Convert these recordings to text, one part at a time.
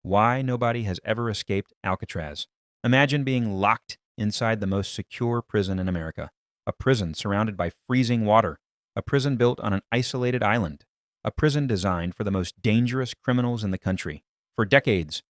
Why nobody has ever escaped Alcatraz. Imagine being locked inside the most secure prison in America, a prison surrounded by freezing water, a prison built on an isolated island, a prison designed for the most dangerous criminals in the country. For decades,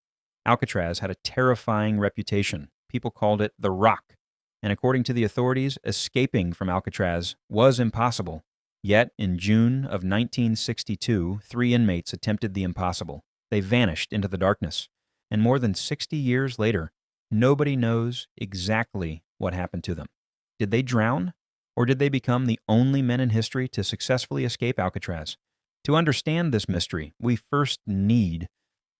Alcatraz had a terrifying reputation. People called it the Rock, and according to the authorities, escaping from Alcatraz was impossible. Yet, in June of 1962, 3 inmates attempted the impossible. They vanished into the darkness, and more than 60 years later, nobody knows exactly what happened to them. Did they drown, or did they become the only men in history to successfully escape Alcatraz? To understand this mystery, we first need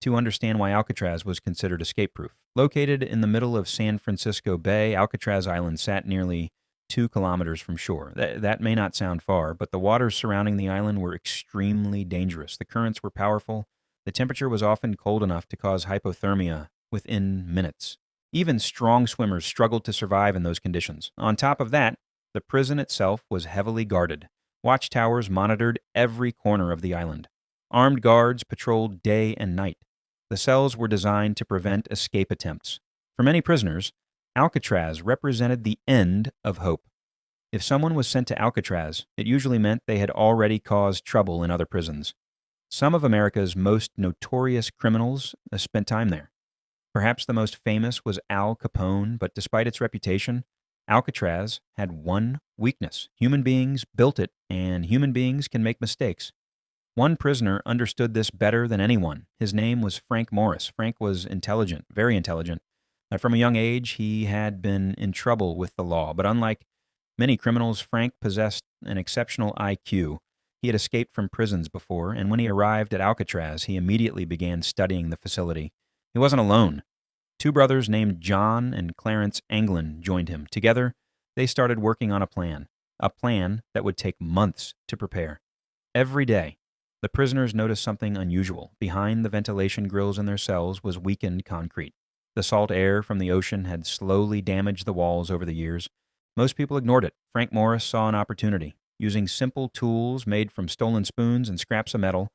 to understand why Alcatraz was considered escape-proof. Located in the middle of San Francisco Bay, Alcatraz Island sat nearly 2 kilometers from shore. That may not sound far, but the waters surrounding the island were extremely dangerous. The currents were powerful. The temperature was often cold enough to cause hypothermia within minutes. Even strong swimmers struggled to survive in those conditions. On top of that, the prison itself was heavily guarded. Watchtowers monitored every corner of the island. Armed guards patrolled day and night. The cells were designed to prevent escape attempts. For many prisoners, Alcatraz represented the end of hope. If someone was sent to Alcatraz, it usually meant they had already caused trouble in other prisons. Some of America's most notorious criminals spent time there. Perhaps the most famous was Al Capone, but despite its reputation, Alcatraz had one weakness. Human beings built it, and human beings can make mistakes. One prisoner understood this better than anyone. His name was Frank Morris. Frank was intelligent, very intelligent. From a young age, he had been in trouble with the law, but unlike many criminals, Frank possessed an exceptional IQ. He had escaped from prisons before, and when he arrived at Alcatraz, he immediately began studying the facility. He wasn't alone. 2 brothers named John and Clarence Anglin joined him. Together, they started working on a plan that would take months to prepare. Every day, the prisoners noticed something unusual. Behind the ventilation grills in their cells was weakened concrete. The salt air from the ocean had slowly damaged the walls over the years. Most people ignored it. Frank Morris saw an opportunity. Using simple tools made from stolen spoons and scraps of metal,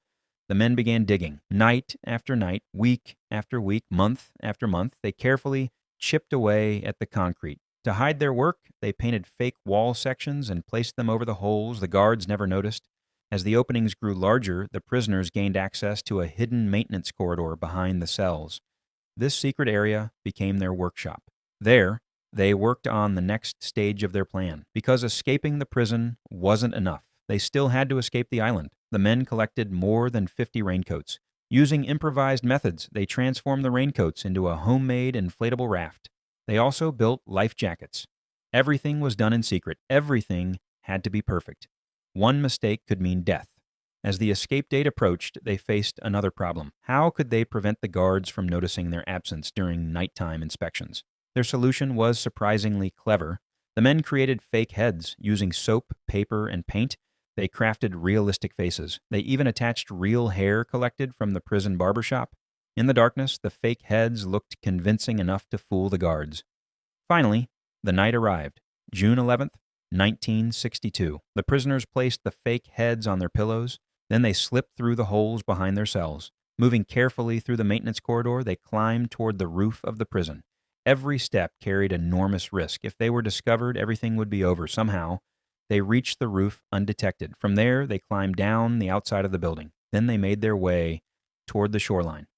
the men began digging. Night after night, week after week, month after month, they carefully chipped away at the concrete. To hide their work, they painted fake wall sections and placed them over the holes the guards never noticed. As the openings grew larger, the prisoners gained access to a hidden maintenance corridor behind the cells. This secret area became their workshop. There, they worked on the next stage of their plan. Because escaping the prison wasn't enough, they still had to escape the island. The men collected more than 50 raincoats. Using improvised methods, they transformed the raincoats into a homemade inflatable raft. They also built life jackets. Everything was done in secret. Everything had to be perfect. One mistake could mean death. As the escape date approached, they faced another problem. How could they prevent the guards from noticing their absence during nighttime inspections? Their solution was surprisingly clever. The men created fake heads using soap, paper, and paint. They crafted realistic faces. They even attached real hair collected from the prison barbershop. In the darkness, the fake heads looked convincing enough to fool the guards. Finally, the night arrived, June 11th, 1962. The prisoners placed the fake heads on their pillows. Then they slipped through the holes behind their cells. Moving carefully through the maintenance corridor, they climbed toward the roof of the prison. Every step carried enormous risk. If they were discovered, everything would be over. Somehow, they reached the roof undetected. From there, they climbed down the outside of the building. Then they made their way toward the shoreline.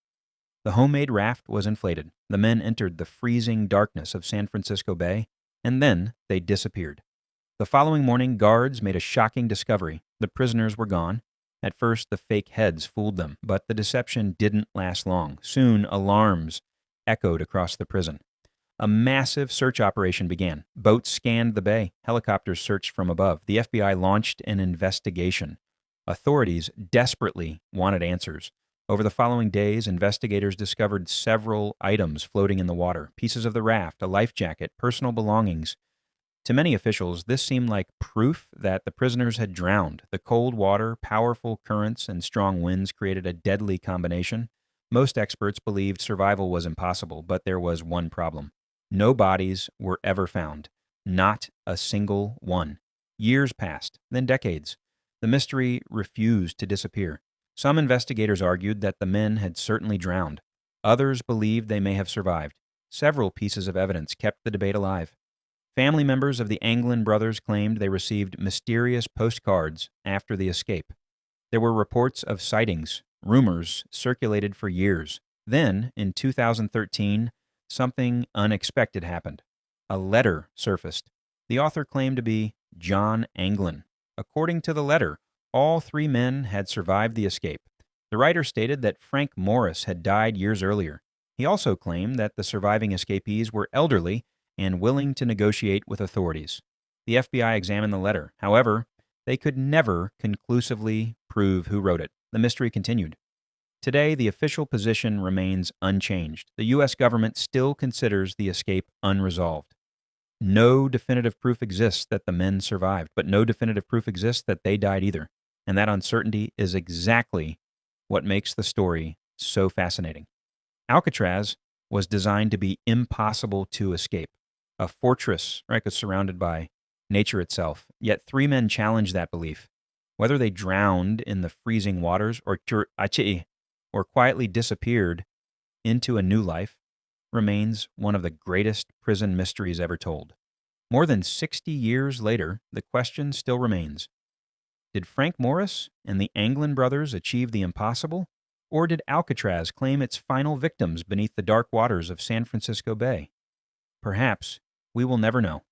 The homemade raft was inflated. The men entered the freezing darkness of San Francisco Bay, and then they disappeared. The following morning, guards made a shocking discovery. The prisoners were gone. At first, the fake heads fooled them, but the deception didn't last long. Soon, alarms echoed across the prison. A massive search operation began. Boats scanned the bay. Helicopters searched from above. The FBI launched an investigation. Authorities desperately wanted answers. Over the following days, investigators discovered several items floating in the water: pieces of the raft, a life jacket, personal belongings. To many officials, this seemed like proof that the prisoners had drowned. The cold water, powerful currents, and strong winds created a deadly combination. Most experts believed survival was impossible, but there was one problem. No bodies were ever found. Not a single one. Years passed, then decades. The mystery refused to disappear. Some investigators argued that the men had certainly drowned. Others believed they may have survived. Several pieces of evidence kept the debate alive. Family members of the Anglin brothers claimed they received mysterious postcards after the escape. There were reports of sightings. Rumors circulated for years. Then, in 2013, something unexpected happened. A letter surfaced. The author claimed to be John Anglin. According to the letter, all three men had survived the escape. The writer stated that Frank Morris had died years earlier. He also claimed that the surviving escapees were elderly and willing to negotiate with authorities. The FBI examined the letter. However, they could never conclusively prove who wrote it. The mystery continued. Today, the official position remains unchanged. The U.S. government still considers the escape unresolved. No definitive proof exists that the men survived, but no definitive proof exists that they died either. And that uncertainty is exactly what makes the story so fascinating. Alcatraz was designed to be impossible to escape. A fortress, right, was surrounded by nature itself. Yet three men challenged that belief. Whether they drowned in the freezing waters or quietly disappeared into a new life remains one of the greatest prison mysteries ever told. More than 60 years later, the question still remains. Did Frank Morris and the Anglin brothers achieve the impossible? Or did Alcatraz claim its final victims beneath the dark waters of San Francisco Bay? Perhaps we will never know.